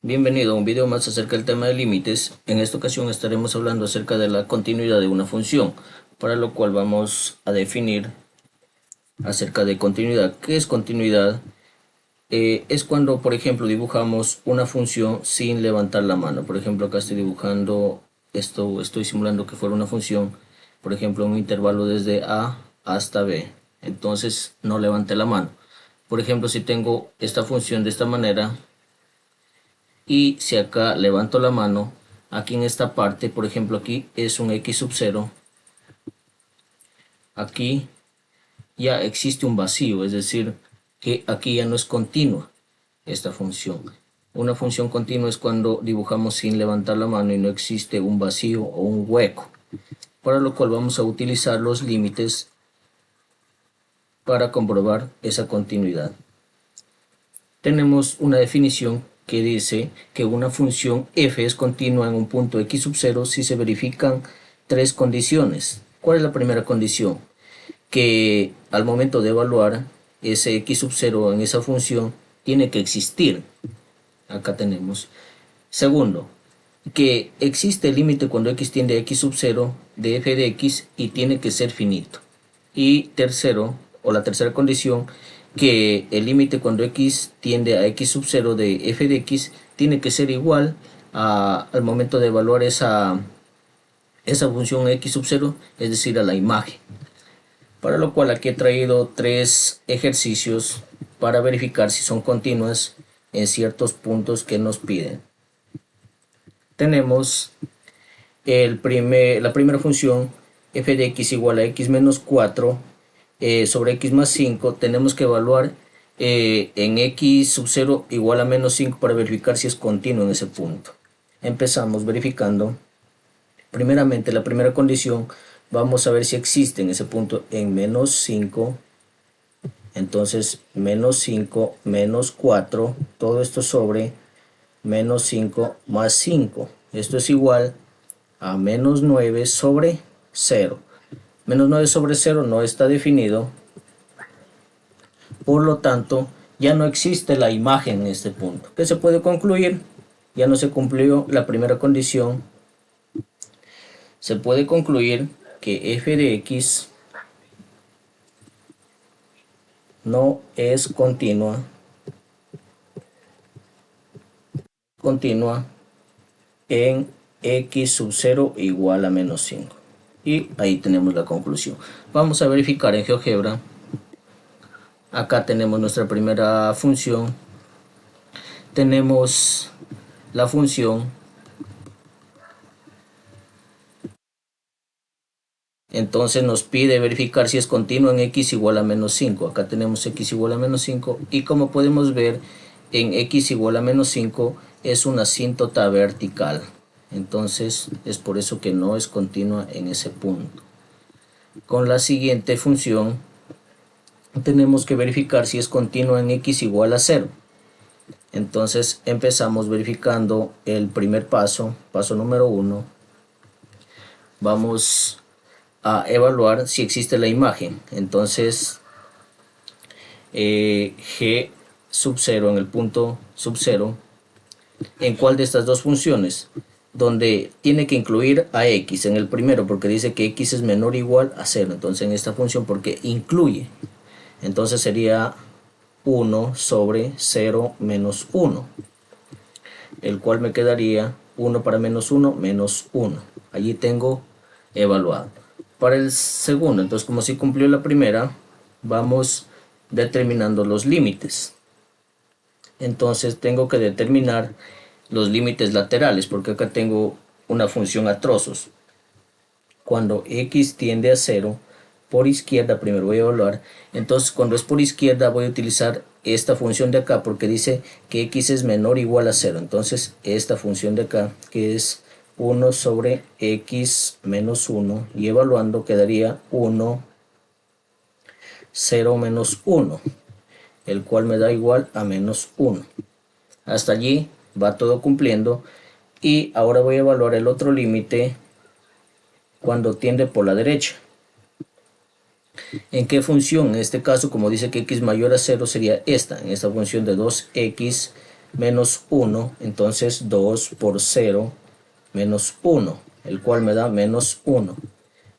Bienvenido a un video más acerca del tema de límites. En esta ocasión estaremos hablando acerca de la continuidad de una función, para lo cual vamos a definir acerca de continuidad. ¿Qué es continuidad? Es cuando, por ejemplo, dibujamos una función sin levantar la mano. Por ejemplo, acá estoy dibujando esto, estoy simulando que fuera una función, por ejemplo, un intervalo desde A hasta B. Entonces no levanté la mano. Por ejemplo, si tengo esta función de esta manera, y si acá levanto la mano, aquí en esta parte, por ejemplo, aquí es un x sub 0, aquí ya existe un vacío, es decir, que aquí ya no es continua esta función. Una función continua es cuando dibujamos sin levantar la mano y no existe un vacío o un hueco, para lo cual vamos a utilizar los límites para comprobar esa continuidad. Tenemos una definición que dice que una función f es continua en un punto x sub 0 si se verifican tres condiciones. ¿Cuál es la primera condición? Que al momento de evaluar ese x sub 0 en esa función tiene que existir. Acá tenemos. Segundo, que existe el límite cuando x tiende a x sub 0 de f de x y tiene que ser finito. Y tercero, o la tercera condición, que el límite cuando x tiende a x sub 0 de f de x tiene que ser igual al momento de evaluar esa función x sub 0, es decir, a la imagen. Para lo cual aquí he traído tres ejercicios para verificar si son continuas en ciertos puntos que nos piden. Tenemos la primera función, f de x igual a x menos 4 sobre x más 5. Tenemos que evaluar en x sub 0 igual a menos 5 para verificar si es continuo en ese punto. Empezamos verificando. Primeramente, la primera condición, vamos a ver si existe en ese punto en menos 5. Entonces, menos 5 menos 4, todo esto sobre menos 5 más 5. Esto es igual a menos 9 sobre 0. Menos 9 sobre 0 no está definido. Por lo tanto, ya no existe la imagen en este punto. ¿Qué se puede concluir? Ya no se cumplió la primera condición. Se puede concluir que f de x no es continua en x sub 0 igual a menos 5. Y ahí tenemos la conclusión. Vamos a verificar en GeoGebra. Acá tenemos nuestra primera función. Tenemos la función. Entonces nos pide verificar si es continuo en x igual a menos 5. Acá tenemos x igual a menos 5. Y como podemos ver, en x igual a menos 5 es una asíntota vertical. Entonces es por eso que no es continua en ese punto. Con la siguiente función tenemos que verificar si es continua en x igual a 0. Entonces empezamos verificando el primer paso, paso número 1. Vamos a evaluar si existe la imagen. Entonces g sub 0 en el punto sub 0, ¿en cuál de estas dos funciones? Donde tiene que incluir a x en el primero, porque dice que x es menor o igual a 0. Entonces en esta función, porque incluye, entonces sería 1 sobre 0 menos 1, el cual me quedaría 1 para menos 1 menos 1. Allí tengo evaluado. Para el segundo, entonces como si cumplió la primera, vamos determinando los límites. Entonces tengo que determinar los límites laterales, porque acá tengo una función a trozos. Cuando x tiende a 0, por izquierda primero voy a evaluar. Entonces cuando es por izquierda voy a utilizar esta función de acá, porque dice que x es menor o igual a 0. Entonces esta función de acá, que es 1 sobre x menos 1, y evaluando quedaría 1, 0 menos 1, el cual me da igual a menos 1. Hasta allí va todo cumpliendo. Y ahora voy a evaluar el otro límite cuando tiende por la derecha. ¿En qué función? En este caso, como dice que x mayor a 0, sería esta, en esta función de 2x menos 1, entonces 2 por 0 menos 1, el cual me da menos 1.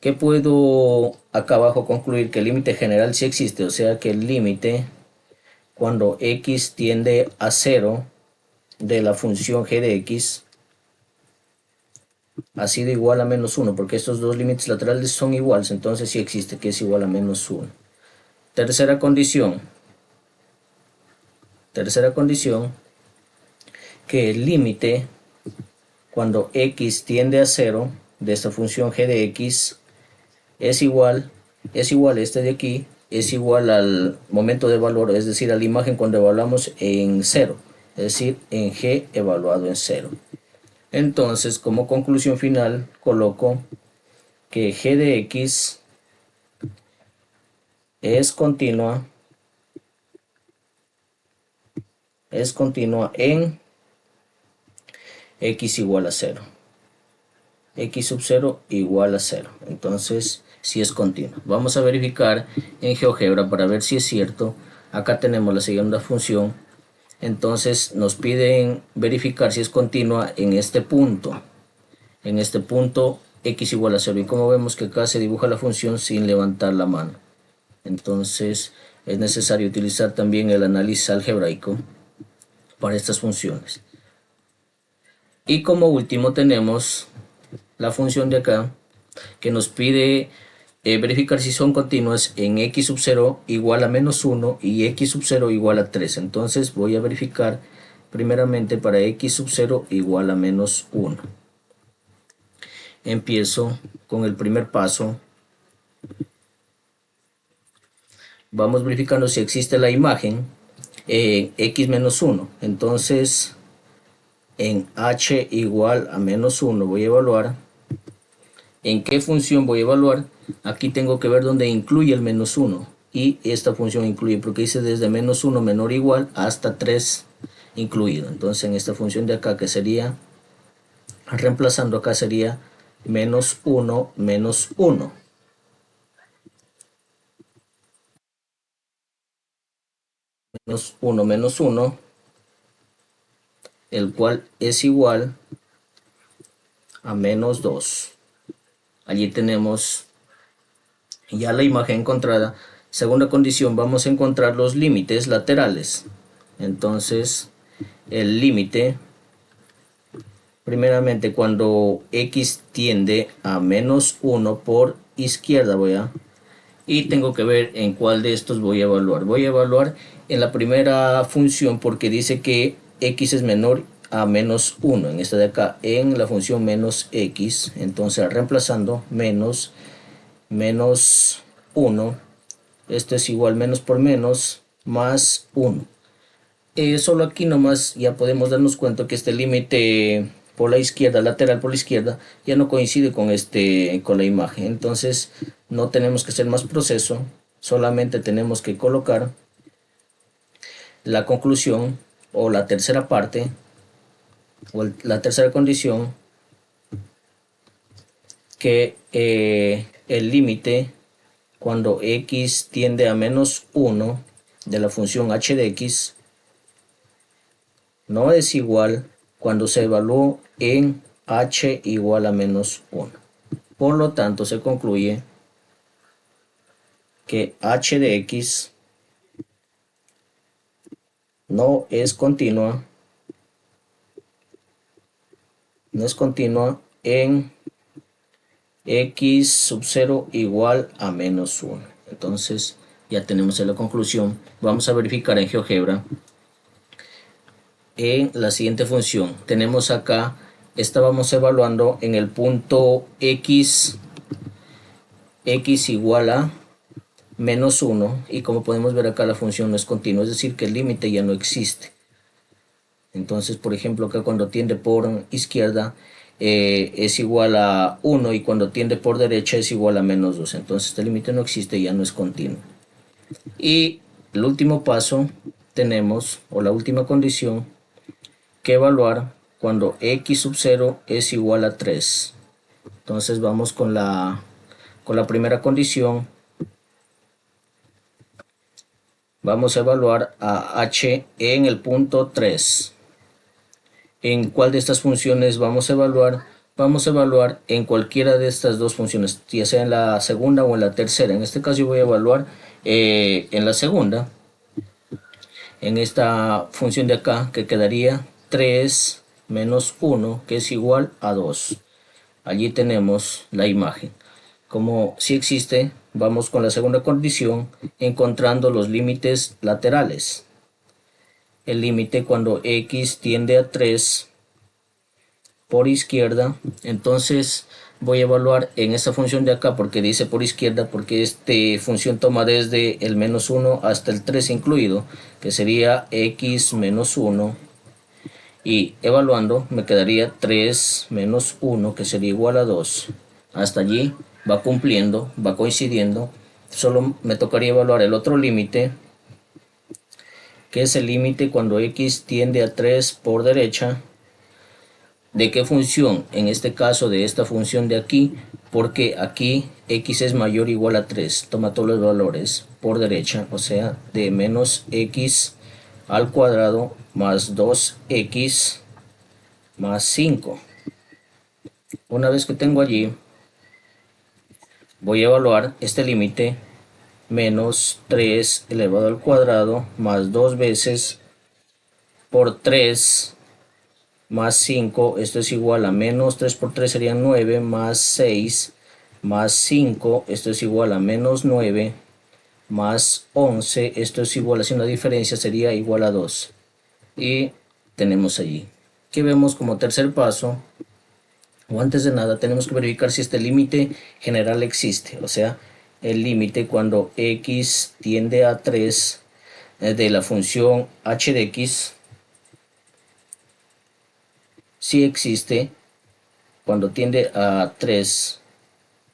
¿Qué puedo acá abajo concluir? Que el límite general sí existe, o sea que el límite cuando x tiende a 0 de la función g de x ha sido igual a menos 1, porque estos dos límites laterales son iguales, entonces sí existe que es igual a menos 1. Tercera condición, que el límite cuando x tiende a 0 de esta función g de x es igual este de aquí, es igual al momento de valor, es decir, a la imagen cuando evaluamos en 0, es decir, en g evaluado en 0. Entonces, como conclusión final, coloco que g de x es continua en x igual a 0. X sub 0 igual a 0. Entonces, si es continua. Vamos a verificar en GeoGebra para ver si es cierto. Acá tenemos la segunda función. Entonces, nos piden verificar si es continua en este punto. En este punto, x igual a 0. Y como vemos que acá se dibuja la función sin levantar la mano. Entonces, es necesario utilizar también el análisis algebraico para estas funciones. Y como último tenemos la función de acá que nos pide verificar si son continuas en x sub 0 igual a menos 1 y x sub 0 igual a 3. Entonces voy a verificar primeramente para x sub 0 igual a menos 1. Empiezo con el primer paso. Vamos verificando si existe la imagen x menos 1. Entonces en h igual a menos 1 voy a evaluar. ¿En qué función voy a evaluar? Aquí tengo que ver dónde incluye el menos 1. Y esta función incluye, porque dice desde menos 1 menor o igual hasta 3 incluido. Entonces en esta función de acá, que sería, reemplazando acá sería menos 1 menos 1. Menos 1 menos 1, el cual es igual a menos 2. Allí tenemos ya la imagen encontrada. Segunda condición, vamos a encontrar los límites laterales. Entonces, el límite, primeramente cuando x tiende a menos 1 por izquierda, y tengo que ver en cuál de estos voy a evaluar. Voy a evaluar en la primera función porque dice que x es menor a menos 1, en esta de acá, en la función menos x. Entonces, reemplazando menos 1, esto es igual menos por menos más 1. Solo aquí nomás ya podemos darnos cuenta que este límite por la izquierda, lateral por la izquierda, ya no coincide con la imagen. Entonces no tenemos que hacer más proceso, solamente tenemos que colocar la conclusión o la tercera parte o la tercera condición, que el límite cuando x tiende a menos 1 de la función h de x no es igual cuando se evalúa en h igual a menos 1. Por lo tanto, se concluye que h de x no es continua en x sub 0 igual a menos 1. Entonces, ya tenemos la conclusión. Vamos a verificar en GeoGebra en la siguiente función. Tenemos acá, estábamos evaluando en el punto x igual a menos 1, y como podemos ver acá la función no es continua, es decir que el límite ya no existe. Entonces, por ejemplo, acá cuando tiende por izquierda es igual a 1 y cuando tiende por derecha es igual a menos 2. Entonces este límite no existe, ya no es continuo. Y el último paso tenemos, o la última condición, que evaluar cuando x sub 0 es igual a 3. Entonces vamos con la primera condición. Vamos a evaluar a h en el punto 3. ¿En cuál de estas funciones vamos a evaluar? Vamos a evaluar en cualquiera de estas dos funciones, ya sea en la segunda o en la tercera. En este caso yo voy a evaluar en la segunda, en esta función de acá, que quedaría 3 menos 1, que es igual a 2. Allí tenemos la imagen. Como si existe, vamos con la segunda condición, encontrando los límites laterales. El límite cuando x tiende a 3 por izquierda, entonces voy a evaluar en esta función de acá, porque dice por izquierda, porque esta función toma desde el menos 1 hasta el 3 incluido, que sería x menos 1, y evaluando me quedaría 3 menos 1, que sería igual a 2. Hasta allí va cumpliendo, va coincidiendo. Solo me tocaría evaluar el otro límite, que es el límite cuando x tiende a 3 por derecha. ¿De qué función? En este caso de esta función de aquí, porque aquí x es mayor o igual a 3. Toma todos los valores por derecha, o sea, de menos x al cuadrado más 2x más 5. Una vez que tengo allí, voy a evaluar este límite, menos 3 elevado al cuadrado más 2 veces por 3 más 5, esto es igual a menos 3 por 3 serían 9, más 6 más 5, esto es igual a menos 9, más 11, esto es igual, haciendo una diferencia sería igual a 2. Y tenemos allí. ¿Qué vemos como tercer paso? O antes de nada tenemos que verificar si este límite general existe, o sea, el límite cuando x tiende a 3 de la función h de x, si existe cuando tiende a 3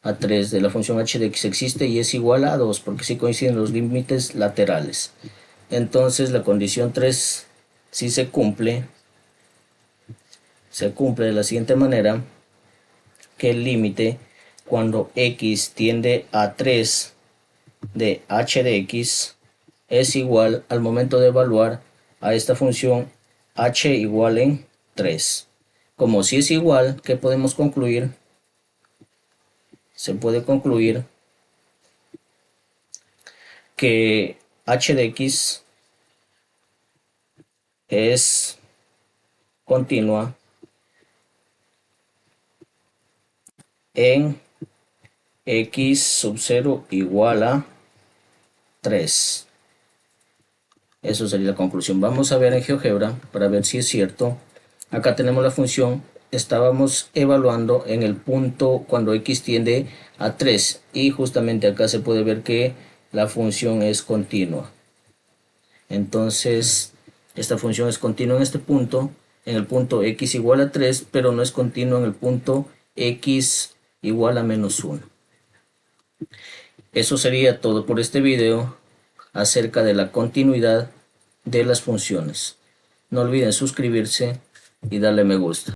de la función h de x existe y es igual a 2, porque si coinciden los límites laterales. Entonces la condición 3 si se cumple de la siguiente manera, que el límite cuando x tiende a 3 de h de x es igual al momento de evaluar a esta función h igual en 3. Como si es igual, ¿qué podemos concluir? Se puede concluir que h de x es continua en x sub 0 igual a 3. Eso sería la conclusión. Vamos a ver en GeoGebra para ver si es cierto. Acá tenemos la función. Estábamos evaluando en el punto cuando x tiende a 3 y justamente acá se puede ver que la función es continua. Entonces esta función es continua en este punto, en el punto x igual a 3, pero no es continua en el punto x igual a menos 1. Eso sería todo por este video acerca de la continuidad de las funciones. No olviden suscribirse y darle me gusta.